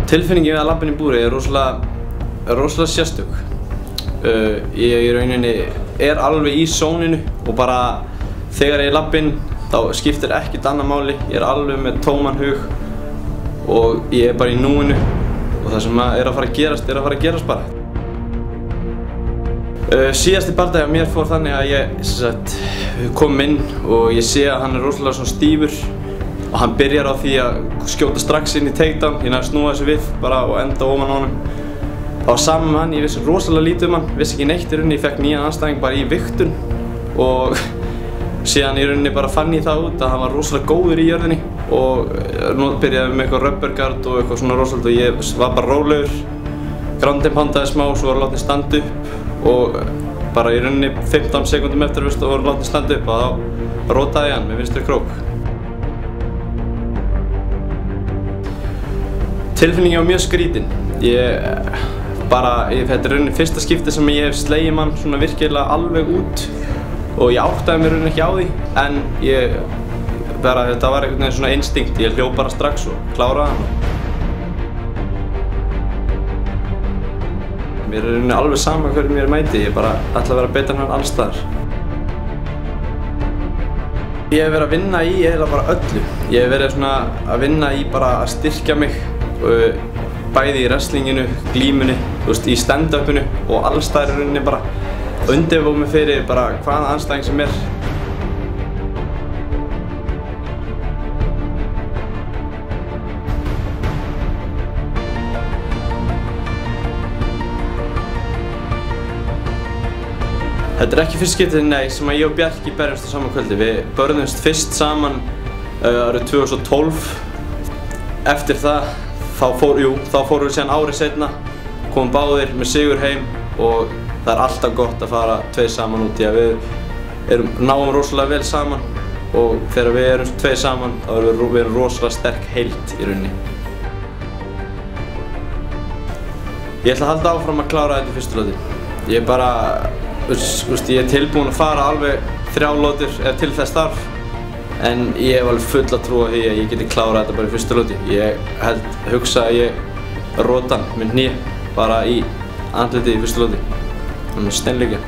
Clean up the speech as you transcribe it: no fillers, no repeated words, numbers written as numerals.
Tilfinningin við að labba inn í búrið er rosalega sérstök. Ég í rauninni er alveg í zóninu og bara þegar ég labba inn þá skiptir ekkert annað máli. Ég er alveg með tóman hug og ég er bara í núinu og það sem er að fara að gerast bara. Síðasti bardagi á mér fór þannig að ég kom inn og ég sé að hann er rosalega svona stífur og hann byrjar á því að skjóta strax inn í takedown. Ég næði að snúa þessu við bara og enda ofan á honum. Það var saman með hann, ég vissi rosalega lítið hann, vissi ekki neitt í rauninni, ég fekk nýjan andstæðing bara í vigtun og síðan í rauninni bara fann ég það út að hann var rosalega góður í jörðinni og byrjaði með eitthvað rubber guard og eitthvað svona rosalega og ég var bara rólegur, ground and poundaði smá, svo var látið standa upp og bara í rauninni 15 sekúndum eftir að voru látið standa upp og þá rótaði ég hann með vinstri krók. Tilfinningin var mjög skrítin. Þetta er rauninni fyrsta skipti sem ég hef slegið mann svona virkilega alveg út og ég áttaði mér rauninni ekki á því en þetta var einhvern veginn svona instinkt. Ég hljóp bara strax og kláraði hann. Mér er rauninni alveg sama hverju mér mæti, ég bara ætla að vera betur en hann alls staðar. Ég hef verið að vinna í eiginlega bara öllu. Ég hef verið svona að vinna í bara að styrkja mig bæði í wrestlinginu, glímunni, í stand-upinu og alls staðar í rauninni bara undirbúa mig fyrir bara hvaða andstæðing sem er. Þetta er ekki fyrst skiptið, nei, sem að ég og Bjarki berjumst á sama kvöldi. Við börðumst fyrst saman árið 2012. Eftir það, þá fórum við síðan árið seinna, komum báðir með sigur heim og það er alltaf gott að fara tveir saman út í að við náum rosalega vel saman og þegar við erum tveir saman þá erum við rosalega sterk heild í rauninni. Ég ætla að halda áfram að klára þetta í fyrstu lotu. Ég er tilbúinn að fara alveg 3 lotur til þess þarf en ég hef alveg fulla trú á því að ég geti klárað þetta bara í fyrstu lotu. Ég hugsa að ég rota hann með hné bara í andlitið í fyrstu lotu. Hann er steinleikja.